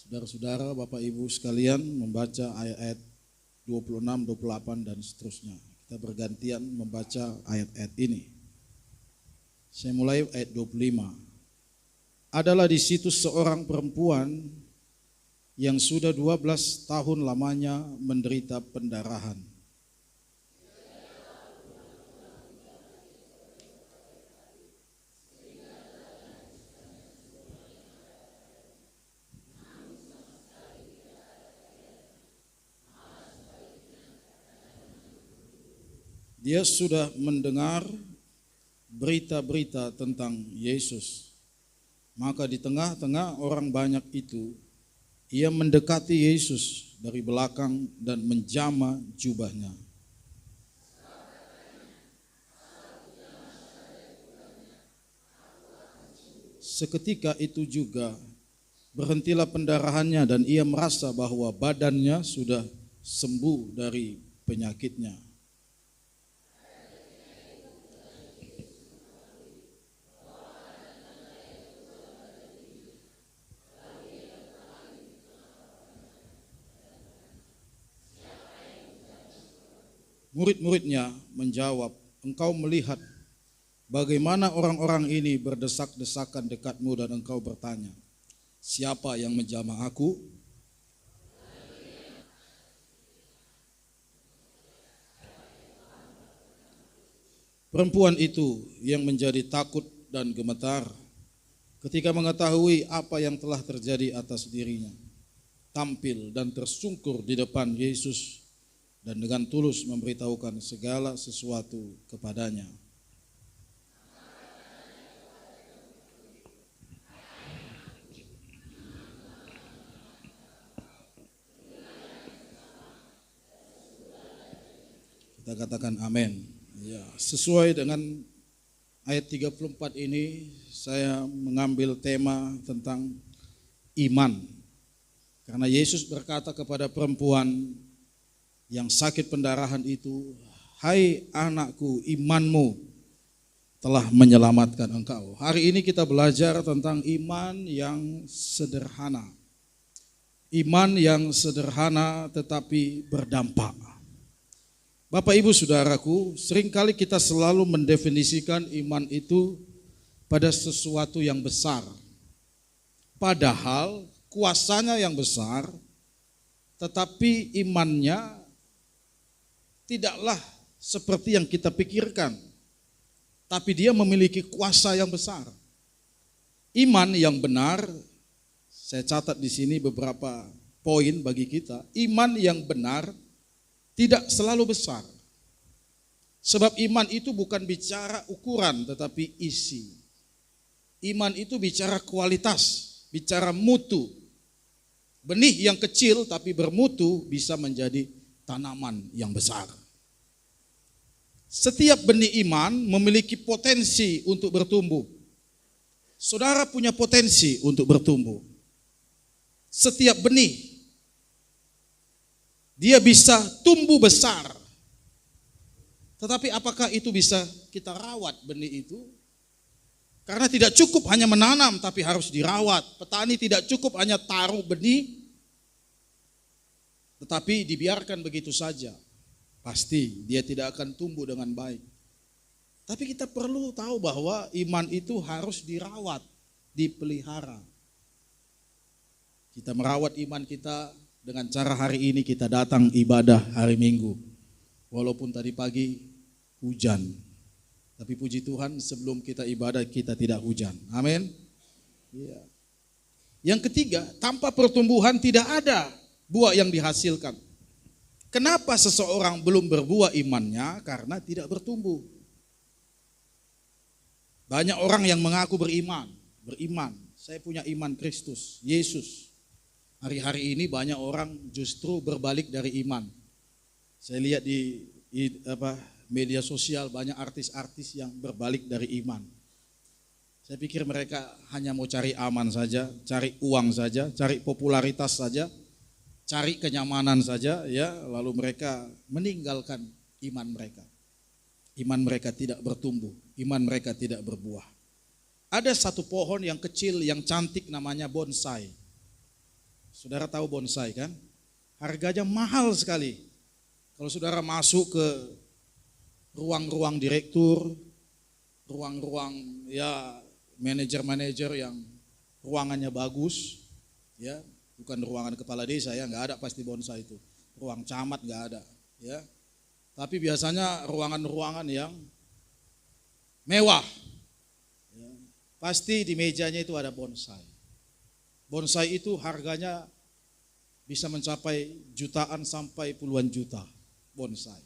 Saudara-saudara, Bapak Ibu sekalian membaca ayat-ayat 26, 28 dan seterusnya. Kita bergantian membaca ayat-ayat ini. Saya mulai ayat 25. Adalah di situ seorang perempuan yang sudah 12 tahun lamanya menderita pendarahan. Dia sudah mendengar berita-berita tentang Yesus. Maka di tengah-tengah orang banyak itu, ia mendekati Yesus dari belakang dan menjamah jubahnya. Seketika itu juga berhentilah pendarahannya dan ia merasa bahwa badannya sudah sembuh dari penyakitnya. Murid-muridnya menjawab, engkau melihat bagaimana orang-orang ini berdesak-desakan dekatmu dan engkau bertanya, siapa yang menjamah aku? Perempuan itu yang menjadi takut dan gemetar ketika mengetahui apa yang telah terjadi atas dirinya, tampil dan tersungkur di depan Yesus dan dengan tulus memberitahukan segala sesuatu kepadanya. Kita katakan amin. Ya, sesuai dengan ayat 34 ini saya mengambil tema tentang iman. Karena Yesus berkata kepada perempuan yang sakit pendarahan itu, hai anakku, imanmu telah menyelamatkan engkau. Hari ini kita belajar tentang iman yang sederhana. Iman yang sederhana tetapi berdampak. Bapak Ibu Saudaraku, seringkali kita selalu mendefinisikan iman itu pada sesuatu yang besar. Padahal kuasanya yang besar, tetapi imannya tidaklah seperti yang kita pikirkan, tapi dia memiliki kuasa yang besar. Iman yang benar, saya catat di sini beberapa poin bagi kita. Iman yang benar tidak selalu besar. Sebab iman itu bukan bicara ukuran, tetapi isi. Iman itu bicara kualitas, bicara mutu. Benih yang kecil tapi bermutu bisa menjadi tanaman yang besar. Setiap benih iman memiliki potensi untuk bertumbuh. Saudara punya potensi untuk bertumbuh. Setiap benih, dia bisa tumbuh besar. Tetapi apakah itu bisa kita rawat benih itu? Karena tidak cukup hanya menanam, tapi harus dirawat. Petani tidak cukup hanya taruh benih, tetapi dibiarkan begitu saja. Pasti dia tidak akan tumbuh dengan baik. Tapi kita perlu tahu bahwa iman itu harus dirawat, dipelihara. Kita merawat iman kita dengan cara hari ini kita datang ibadah hari Minggu. Walaupun tadi pagi hujan. Tapi puji Tuhan sebelum kita ibadah kita tidak hujan. Amin. Ya. Yang ketiga, tanpa pertumbuhan tidak ada buah yang dihasilkan. Kenapa seseorang belum berbuah imannya? Karena tidak bertumbuh. Banyak orang yang mengaku beriman. Saya punya iman Kristus, Yesus. Hari-hari ini banyak orang justru berbalik dari iman. Saya lihat di media sosial banyak artis-artis yang berbalik dari iman. Saya pikir mereka hanya mau cari aman saja, cari uang saja, cari popularitas saja, cari kenyamanan saja, ya, lalu mereka meninggalkan iman mereka. Iman mereka tidak bertumbuh, iman mereka tidak berbuah. Ada satu pohon yang kecil, yang cantik namanya bonsai. Saudara tahu bonsai kan? Harganya mahal sekali. Kalau saudara masuk ke ruang-ruang direktur, ruang-ruang ya manajer-manajer yang ruangannya bagus, ya bukan ruangan kepala desa ya, nggak ada pasti bonsai itu. Ruang camat nggak ada, ya. Tapi biasanya ruangan-ruangan yang mewah, ya, pasti di mejanya itu ada bonsai. Bonsai itu harganya bisa mencapai jutaan sampai puluhan juta bonsai.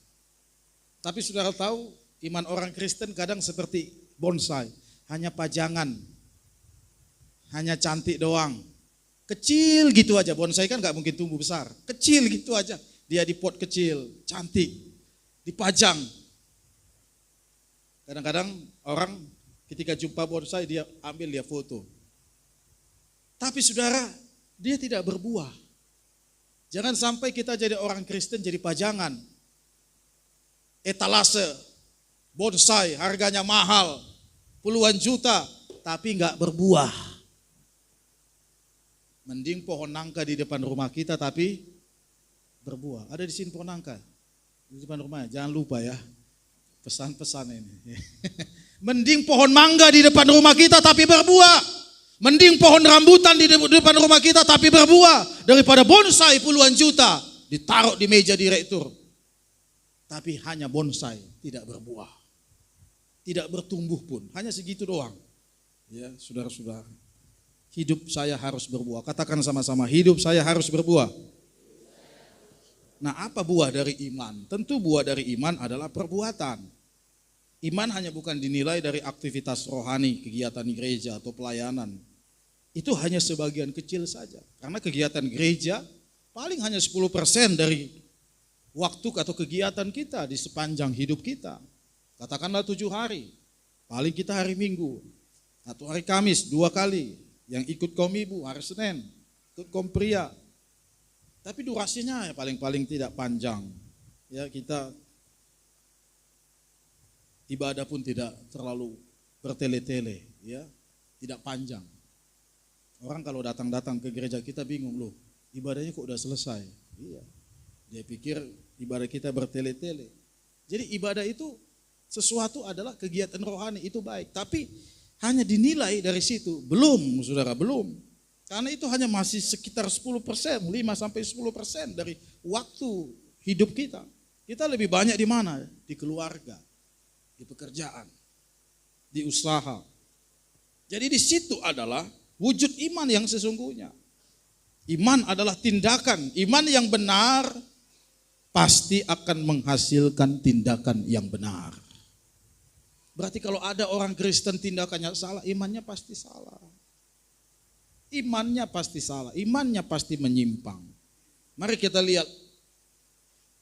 Tapi saudara tahu iman orang Kristen kadang seperti bonsai, hanya pajangan, hanya cantik doang. Kecil gitu aja, bonsai kan gak mungkin tumbuh besar, kecil gitu aja. Dia di pot kecil, cantik, dipajang. Kadang-kadang orang ketika jumpa bonsai dia ambil, dia foto. Tapi saudara, dia tidak berbuah. Jangan sampai kita jadi orang Kristen jadi pajangan, etalase, bonsai harganya mahal, puluhan juta, tapi enggak berbuah. Mending pohon nangka di depan rumah kita tapi berbuah. Ada di sini pohon nangka di depan rumahnya, jangan lupa ya pesan-pesan ini. Mending pohon mangga di depan rumah kita tapi berbuah. Mending pohon rambutan di depan rumah kita tapi berbuah daripada bonsai puluhan juta ditaruh di meja direktur. Tapi hanya bonsai, tidak berbuah. Tidak bertumbuh pun, hanya segitu doang. Ya, saudara-saudara. Hidup saya harus berbuah. Katakan sama-sama, hidup saya harus berbuah. Nah, apa buah dari iman? Tentu buah dari iman adalah perbuatan. Iman hanya bukan dinilai dari aktivitas rohani, kegiatan gereja atau pelayanan. Itu hanya sebagian kecil saja. Karena kegiatan gereja paling hanya 10% dari waktu atau kegiatan kita di sepanjang hidup kita. Katakanlah 7 hari, paling kita hari Minggu atau hari Kamis 2 kali. Yang ikut kaum ibu hari Senin, ikut kaum pria. Tapi durasinya ya paling-paling tidak panjang. Ya, kita ibadah pun tidak terlalu bertele-tele, ya, tidak panjang. Orang kalau datang-datang ke gereja kita bingung, loh, ibadahnya kok udah selesai? Iya. Dia pikir ibadah kita bertele-tele. Jadi ibadah itu sesuatu adalah kegiatan rohani, itu baik. Tapi hanya dinilai dari situ. Belum, saudara, belum. Karena itu hanya masih sekitar 10%, 5-10% dari waktu hidup kita. Kita lebih banyak di mana? Di keluarga, di pekerjaan, di usaha. Jadi di situ adalah wujud iman yang sesungguhnya. Iman adalah tindakan. Iman yang benar pasti akan menghasilkan tindakan yang benar. Berarti kalau ada orang Kristen tindakannya salah, imannya pasti salah. Imannya pasti salah, imannya pasti menyimpang. Mari kita lihat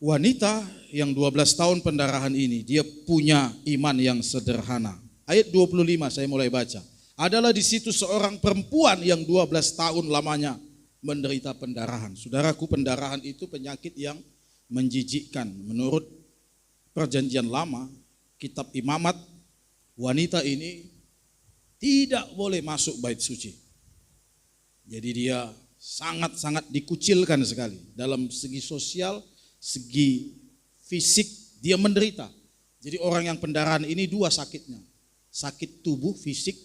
wanita yang 12 tahun pendarahan ini, dia punya iman yang sederhana. Ayat 25 saya mulai baca. Adalah di situ seorang perempuan yang 12 tahun lamanya menderita pendarahan. Saudaraku, pendarahan itu penyakit yang menjijikkan. Menurut perjanjian lama, kitab Imamat, wanita ini tidak boleh masuk bait suci. Jadi dia sangat-sangat dikucilkan sekali. Dalam segi sosial, segi fisik, dia menderita. Jadi orang yang pendarahan ini 2 sakitnya. Sakit tubuh, fisik.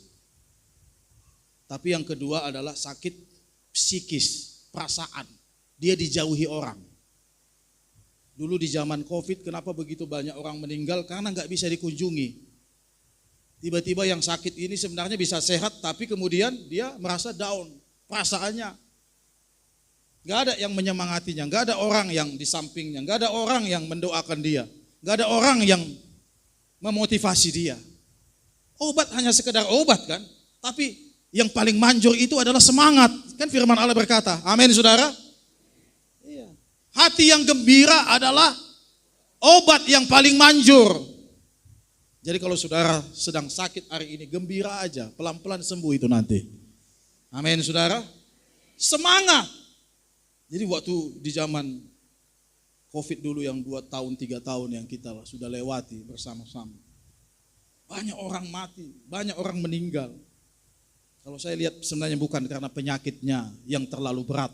Tapi yang kedua adalah sakit psikis, perasaan. Dia dijauhi orang. Dulu di zaman COVID, kenapa begitu banyak orang meninggal? Karena nggak bisa dikunjungi. Tiba-tiba yang sakit ini sebenarnya bisa sehat, tapi kemudian dia merasa down, perasaannya. Nggak ada yang menyemangatinya, nggak ada orang yang di sampingnya, nggak ada orang yang mendoakan dia, nggak ada orang yang memotivasi dia. Obat hanya sekedar obat kan, tapi yang paling manjur itu adalah semangat. Kan firman Allah berkata, amin saudara? Iya. Hati yang gembira adalah obat yang paling manjur. Jadi kalau saudara sedang sakit hari ini, gembira aja, pelan-pelan sembuh itu nanti. Amin saudara? Semangat. Jadi waktu di zaman COVID dulu yang 2 tahun, 3 tahun yang kita sudah lewati bersama-sama. Banyak orang mati, banyak orang meninggal. Kalau saya lihat sebenarnya bukan karena penyakitnya yang terlalu berat,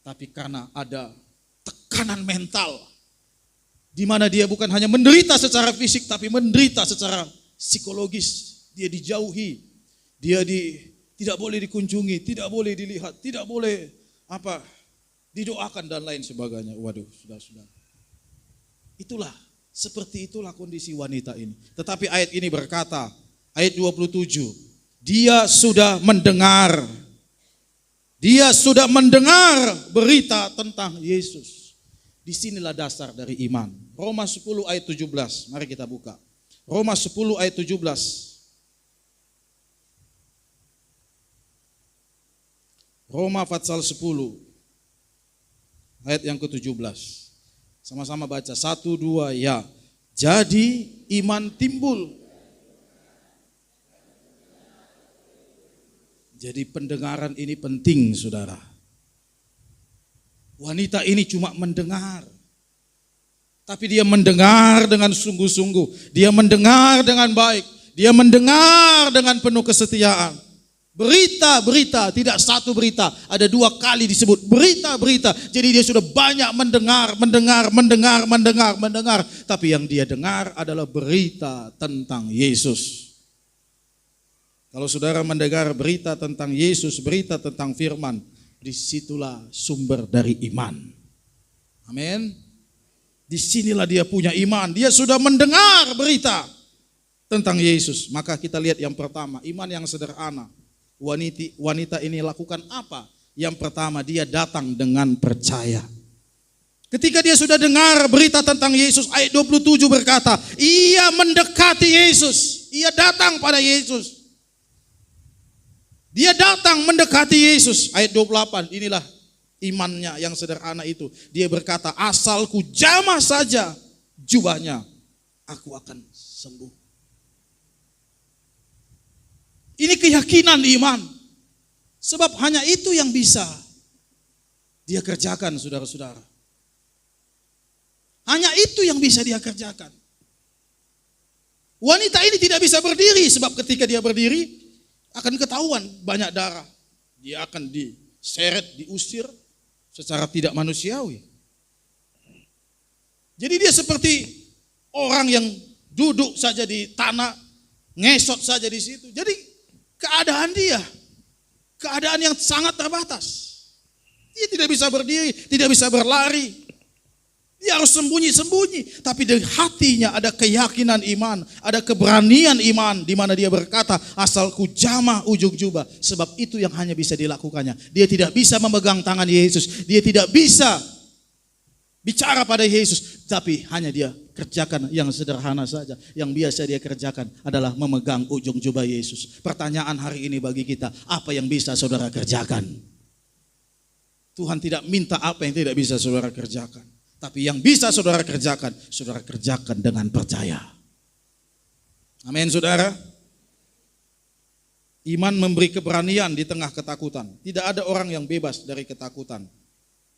Tapi karena ada tekanan mental, di mana dia bukan hanya menderita secara fisik, tapi menderita secara psikologis. Dia dijauhi, tidak boleh dikunjungi, tidak boleh dilihat, tidak boleh didoakan dan lain sebagainya. Waduh, sudah. Seperti itulah kondisi wanita ini. Tetapi ayat ini berkata, ayat 27, dia sudah mendengar berita tentang Yesus. Disinilah dasar dari iman. Roma 10 ayat 17, mari kita buka. Roma 10 ayat 17. Roma pasal 10 ayat yang ke-17. Sama-sama baca, 1, 2, ya. Jadi iman timbul. Jadi pendengaran ini penting, saudara. Wanita ini cuma mendengar. Tapi dia mendengar dengan sungguh-sungguh. Dia mendengar dengan baik. Dia mendengar dengan penuh kesetiaan. Berita, tidak satu berita. Ada 2 kali disebut berita. Jadi dia sudah banyak mendengar. Tapi yang dia dengar adalah berita tentang Yesus. Kalau saudara mendengar berita tentang Yesus, berita tentang firman, disitulah sumber dari iman. Amin. Disinilah dia punya iman. Dia sudah mendengar berita tentang Yesus. Maka kita lihat yang pertama, iman yang sederhana. Wanita ini lakukan apa? Yang pertama, dia datang dengan percaya. Ketika dia sudah dengar berita tentang Yesus, ayat 27 berkata, ia mendekati Yesus. Ia datang pada Yesus. Dia datang mendekati Yesus. Ayat 28, inilah imannya yang sederhana itu. Dia berkata, asalku jamah saja jubahnya, aku akan sembuh. Ini keyakinan iman. Sebab hanya itu yang bisa dia kerjakan, saudara-saudara. Hanya itu yang bisa dia kerjakan. Wanita ini tidak bisa berdiri, sebab ketika dia berdiri, akan ketahuan banyak darah. Dia akan diseret, diusir secara tidak manusiawi. Jadi dia seperti orang yang duduk saja di tanah, ngesot saja di situ. Jadi keadaan yang sangat terbatas. Dia tidak bisa berdiri, tidak bisa berlari. Dia harus sembunyi-sembunyi, tapi di hatinya ada keyakinan iman, ada keberanian iman, di mana dia berkata, asalku jamah ujung jubah, sebab itu yang hanya bisa dilakukannya. Dia tidak bisa memegang tangan Yesus, dia tidak bisa bicara pada Yesus, tapi hanya dia kerjakan yang sederhana saja. Yang biasa dia kerjakan adalah memegang ujung jubah Yesus. Pertanyaan hari ini bagi kita, apa yang bisa saudara kerjakan? Tuhan tidak minta apa yang tidak bisa saudara kerjakan. Tapi yang bisa saudara kerjakan dengan percaya. Amin, saudara. Iman memberi keberanian di tengah ketakutan. Tidak ada orang yang bebas dari ketakutan.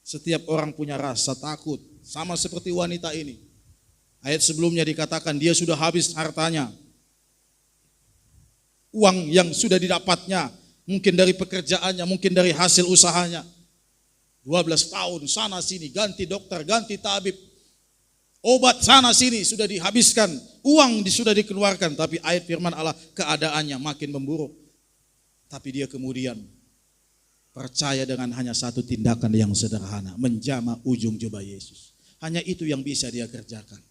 Setiap orang punya rasa takut. Sama seperti wanita ini. Ayat sebelumnya dikatakan dia sudah habis hartanya. Uang yang sudah didapatnya. Mungkin dari pekerjaannya, mungkin dari hasil usahanya. 12 tahun sana sini, ganti dokter, ganti tabib, obat sana sini sudah dihabiskan, uang sudah dikeluarkan, tapi ayat firman Allah keadaannya makin memburuk. Tapi dia kemudian percaya dengan hanya satu tindakan yang sederhana, menjamah ujung jubah Yesus. Hanya itu yang bisa dia kerjakan.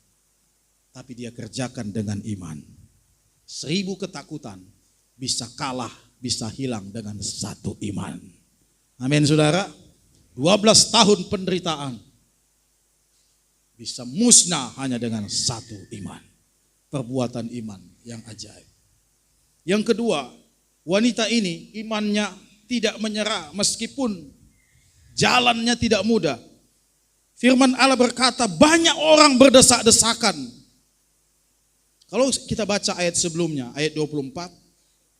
Tapi dia kerjakan dengan iman. 1000 ketakutan bisa kalah, bisa hilang dengan satu iman. Amin, saudara. 12 tahun penderitaan bisa musnah hanya dengan satu iman. Perbuatan iman yang ajaib. Yang kedua, wanita ini imannya tidak menyerah meskipun jalannya tidak mudah. Firman Allah berkata banyak orang berdesak-desakan. Kalau kita baca ayat sebelumnya, ayat 24,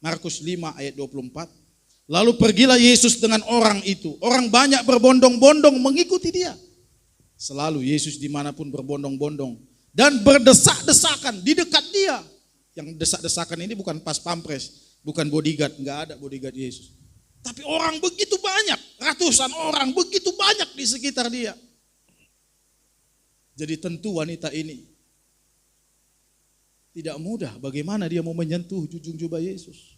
Markus 5 ayat 24. Lalu pergilah Yesus dengan orang itu. Orang banyak berbondong-bondong mengikuti dia. Selalu Yesus dimanapun berbondong-bondong. Dan berdesak-desakan di dekat dia. Yang desak-desakan ini bukan pas pampres, bukan bodyguard, enggak ada bodyguard Yesus. Tapi orang begitu banyak, ratusan orang begitu banyak di sekitar dia. Jadi tentu wanita ini tidak mudah bagaimana dia mau menyentuh ujung jubah Yesus.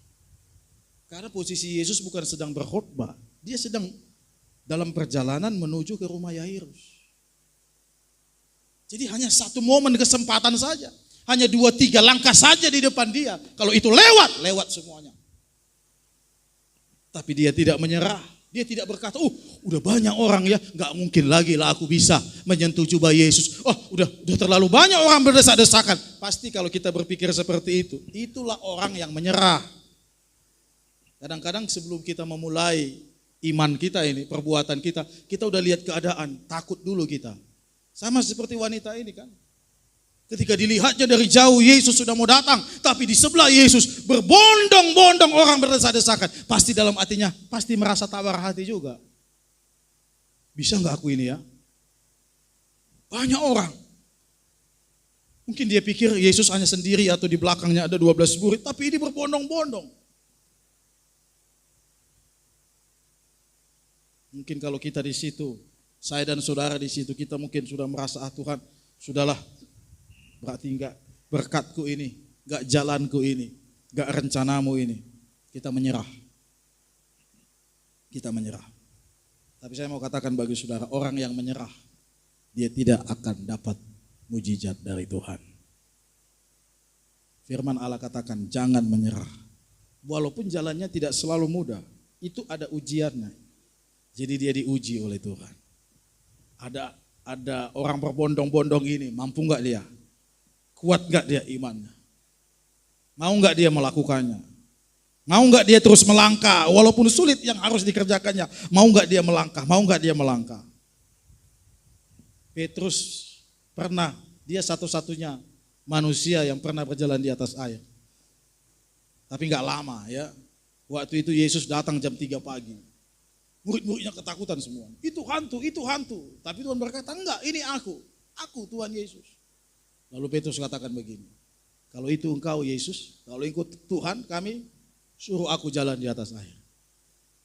Karena posisi Yesus bukan sedang berkhotbah, dia sedang dalam perjalanan menuju ke rumah Yairus. Jadi hanya satu momen kesempatan saja, hanya 2-3 langkah saja di depan dia. Kalau itu lewat semuanya. Tapi dia tidak menyerah. Dia tidak berkata, udah banyak orang ya, gak mungkin lagi lah aku bisa menyentuh jubah Yesus. Udah terlalu banyak orang berdesak-desakan. Pasti kalau kita berpikir seperti itu, itulah orang yang menyerah. Kadang-kadang sebelum kita memulai iman kita ini, perbuatan kita udah lihat keadaan, takut dulu kita. Sama seperti wanita ini kan. Ketika dilihatnya dari jauh Yesus sudah mau datang, tapi di sebelah Yesus berbondong-bondong orang berdesak-desakan. Pasti dalam hatinya, pasti merasa tawar hati juga. Bisa enggak aku ini ya? Banyak orang. Mungkin dia pikir Yesus hanya sendiri atau di belakangnya ada 12 murid, tapi ini berbondong-bondong. Mungkin kalau kita di situ, saya dan saudara di situ, kita mungkin sudah merasa, Tuhan, sudahlah. Berarti enggak berkatku ini, enggak jalanku ini, enggak rencanamu ini. Kita menyerah. Kita menyerah. Tapi saya mau katakan bagi saudara, orang yang menyerah, dia tidak akan dapat mujizat dari Tuhan. Firman Allah katakan, jangan menyerah. Walaupun jalannya tidak selalu mudah, itu ada ujiannya. Jadi dia diuji oleh Tuhan. Ada orang berbondong-bondong ini, mampu enggak dia? Kuat gak dia imannya? Mau gak dia melakukannya? Mau gak dia terus melangkah? Walaupun sulit yang harus dikerjakannya. Mau gak dia melangkah? Mau gak dia melangkah? Petrus pernah, dia satu-satunya manusia yang pernah berjalan di atas air. Tapi gak lama ya. Waktu itu Yesus datang jam 3 pagi. Murid-muridnya ketakutan semua. Itu hantu, itu hantu. Tapi Tuhan berkata, enggak, ini aku Tuhan Yesus. Lalu Petrus katakan begini, kalau itu engkau Yesus, kalau ikut Tuhan kami, suruh aku jalan di atas air.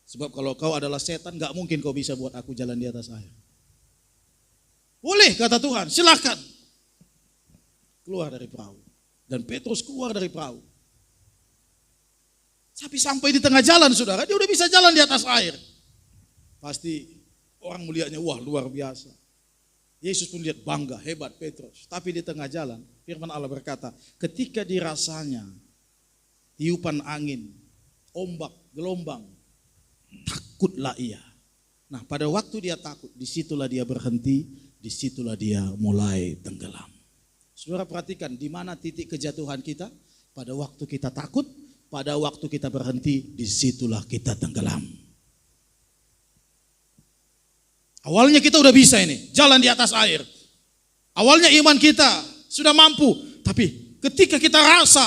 Sebab kalau kau adalah setan, gak mungkin kau bisa buat aku jalan di atas air. Boleh kata Tuhan, silakan. Keluar dari perahu. Dan Petrus keluar dari perahu. Tapi sampai di tengah jalan saudara, dia udah bisa jalan di atas air. Pasti orang melihatnya, wah luar biasa. Yesus pun lihat bangga, hebat Petrus. Tapi di tengah jalan, firman Allah berkata, ketika dirasanya tiupan angin, ombak, gelombang, takutlah ia. Nah pada waktu dia takut, disitulah dia berhenti, disitulah dia mulai tenggelam. Saudara perhatikan, di mana titik kejatuhan kita? Pada waktu kita takut, pada waktu kita berhenti, disitulah kita tenggelam. Awalnya kita udah bisa ini, jalan di atas air. Awalnya iman kita sudah mampu, tapi ketika kita rasa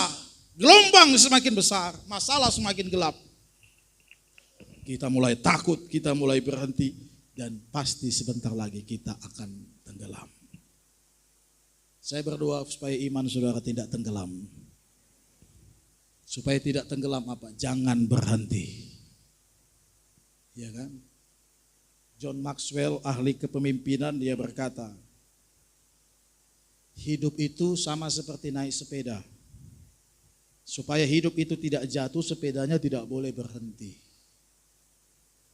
gelombang semakin besar, masalah semakin gelap, kita mulai takut, kita mulai berhenti, dan pasti sebentar lagi kita akan tenggelam. Saya berdoa supaya iman saudara tidak tenggelam. Supaya tidak tenggelam apa? Jangan berhenti. Ya kan? John Maxwell, ahli kepemimpinan, dia berkata, hidup itu sama seperti naik sepeda. Supaya hidup itu tidak jatuh, sepedanya tidak boleh berhenti.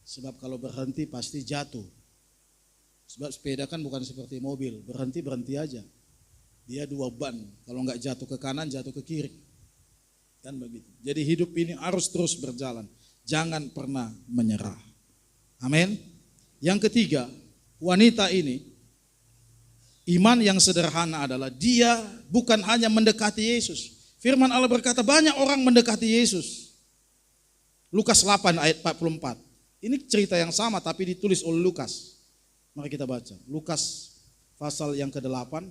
Sebab kalau berhenti pasti jatuh. Sebab sepeda kan bukan seperti mobil, berhenti aja. Dia 2 ban, kalau enggak jatuh ke kanan, jatuh ke kiri. Kan begitu. Jadi hidup ini harus terus berjalan. Jangan pernah menyerah. Amin. Yang ketiga, wanita ini, iman yang sederhana adalah dia bukan hanya mendekati Yesus. Firman Allah berkata banyak orang mendekati Yesus. Lukas 8 ayat 44. Ini cerita yang sama tapi ditulis oleh Lukas. Mari kita baca. Lukas pasal yang ke-8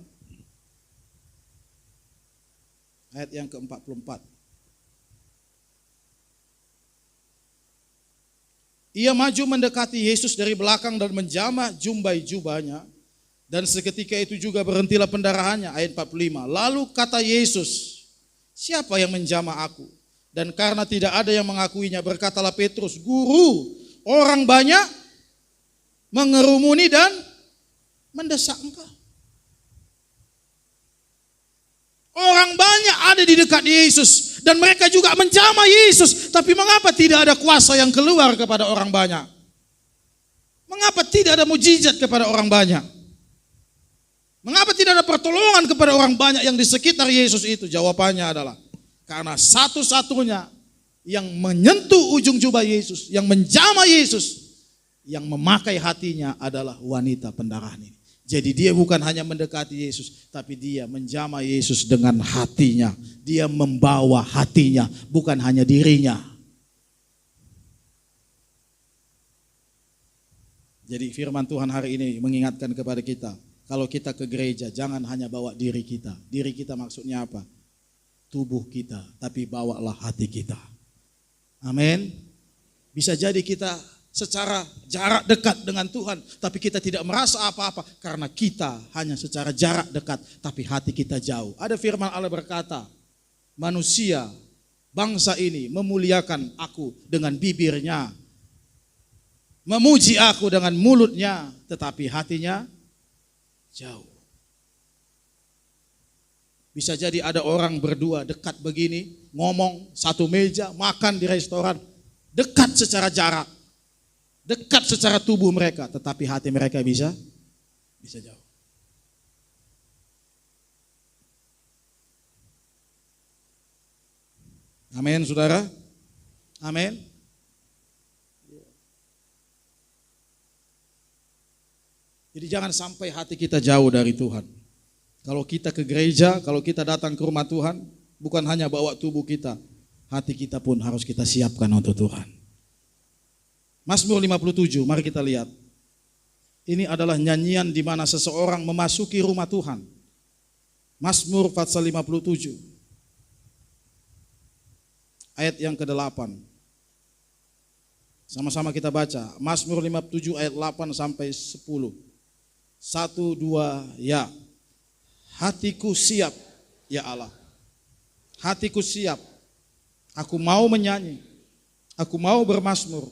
ayat yang ke-44. Ia maju mendekati Yesus dari belakang dan menjamah jumbai jubahnya. Dan seketika itu juga berhentilah pendarahannya. Ayat 45. Lalu kata Yesus, siapa yang menjamah aku? Dan karena tidak ada yang mengakuinya, berkatalah Petrus, "Guru, orang banyak mengerumuni dan mendesak engkau." Orang banyak ada di dekat Yesus dan mereka juga menjamah Yesus. Tapi mengapa tidak ada kuasa yang keluar kepada orang banyak? Mengapa tidak ada mujizat kepada orang banyak? Mengapa tidak ada pertolongan kepada orang banyak yang di sekitar Yesus itu? Jawabannya adalah karena satu-satunya yang menyentuh ujung jubah Yesus, yang menjamah Yesus, yang memakai hatinya adalah wanita pendarahan ini. Jadi dia bukan hanya mendekati Yesus, tapi dia menjamah Yesus dengan hatinya. Dia membawa hatinya, bukan hanya dirinya. Jadi firman Tuhan hari ini mengingatkan kepada kita, kalau kita ke gereja jangan hanya bawa diri kita. Diri kita maksudnya apa? Tubuh kita, tapi bawalah hati kita. Amin. Bisa jadi kita secara jarak dekat dengan Tuhan, tapi kita tidak merasa apa-apa karena kita hanya secara jarak dekat, tapi hati kita jauh. Ada firman Allah berkata, manusia, bangsa ini memuliakan aku dengan bibirnya, memuji aku dengan mulutnya, tetapi hatinya jauh. Bisa jadi ada orang berdua dekat begini, ngomong satu meja, makan di restoran, dekat secara jarak, dekat secara tubuh mereka, tetapi hati mereka bisa jauh. Amin, saudara. Amin. Jadi jangan sampai hati kita jauh dari Tuhan. Kalau kita ke gereja, kalau kita datang ke rumah Tuhan, bukan hanya bawa tubuh kita, hati kita pun harus kita siapkan untuk Tuhan. Mazmur 57, mari kita lihat. Ini adalah nyanyian di mana seseorang memasuki rumah Tuhan. Mazmur pasal 57, ayat yang ke-8. Sama-sama kita baca. Mazmur 57 ayat 8 sampai 10. 1, 2, ya. Hatiku siap, ya Allah. Hatiku siap. Aku mau menyanyi. Aku mau bermazmur.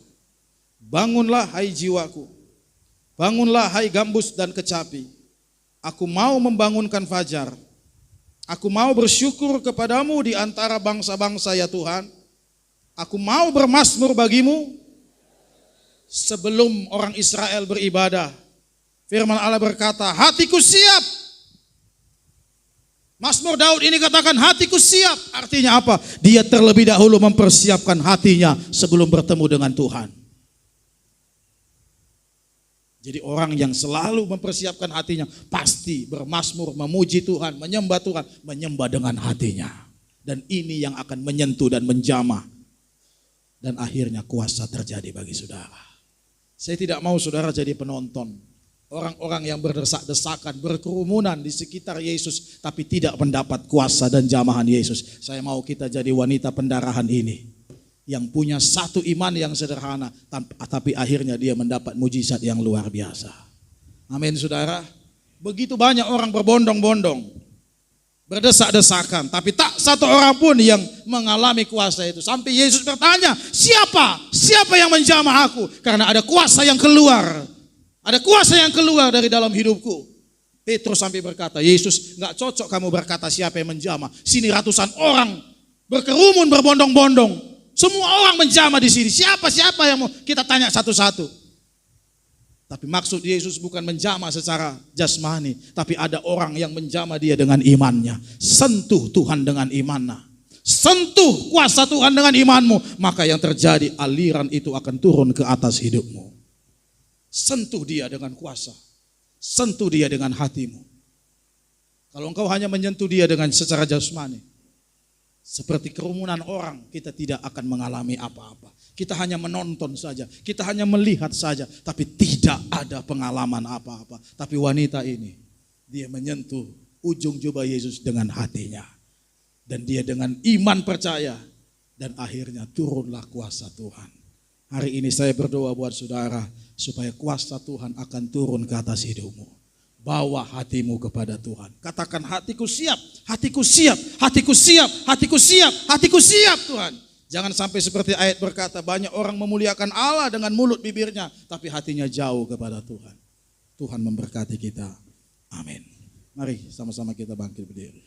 Bangunlah hai jiwaku. Bangunlah hai gambus dan kecapi. Aku mau membangunkan fajar. Aku mau bersyukur kepadamu di antara bangsa-bangsa ya Tuhan. Aku mau bermazmur bagimu sebelum orang Israel beribadah. Firman Allah berkata, hatiku siap. Mazmur Daud ini katakan hatiku siap. Artinya apa? Dia terlebih dahulu mempersiapkan hatinya sebelum bertemu dengan Tuhan. Jadi orang yang selalu mempersiapkan hatinya pasti bermazmur, memuji Tuhan, menyembah Tuhan, menyembah dengan hatinya. Dan ini yang akan menyentuh dan menjamah. Dan akhirnya kuasa terjadi bagi saudara. Saya tidak mau saudara jadi penonton. Orang-orang yang berdesak-desakan, berkerumunan di sekitar Yesus, tapi tidak mendapat kuasa dan jamahan Yesus. Saya mau kita jadi wanita pendarahan ini, yang punya satu iman yang sederhana, tapi akhirnya dia mendapat mujizat yang luar biasa. Amin saudara. Begitu banyak orang berbondong-bondong, berdesak-desakan, tapi tak satu orang pun yang mengalami kuasa itu. Sampai Yesus bertanya, siapa yang menjamah aku? Karena ada kuasa yang keluar. Ada kuasa yang keluar dari dalam hidupku. Petrus sampai berkata, Yesus gak cocok kamu berkata siapa yang menjamah. Sini ratusan orang berkerumun berbondong-bondong. Semua orang menjamah di sini. Siapa yang mau kita tanya satu-satu. Tapi maksud Yesus bukan menjamah secara jasmani. Tapi ada orang yang menjamah dia dengan imannya. Sentuh Tuhan dengan imannya. Sentuh kuasa Tuhan dengan imanmu. Maka yang terjadi aliran itu akan turun ke atas hidupmu. Sentuh dia dengan kuasa. Sentuh dia dengan hatimu. Kalau engkau hanya menyentuh dia dengan secara jasmani, seperti kerumunan orang, kita tidak akan mengalami apa-apa. Kita hanya menonton saja, kita hanya melihat saja, tapi tidak ada pengalaman apa-apa. Tapi wanita ini, dia menyentuh ujung jubah Yesus dengan hatinya. Dan dia dengan iman percaya, dan akhirnya turunlah kuasa Tuhan. Hari ini saya berdoa buat saudara, supaya kuasa Tuhan akan turun ke atas hidupmu. Bawa hatimu kepada Tuhan. Katakan hatiku siap, hatiku siap, hatiku siap, hatiku siap, hatiku siap Tuhan. Jangan sampai seperti ayat berkata, banyak orang memuliakan Allah dengan mulut bibirnya, tapi hatinya jauh kepada Tuhan. Tuhan memberkati kita. Amin. Mari sama-sama kita bangkit berdiri.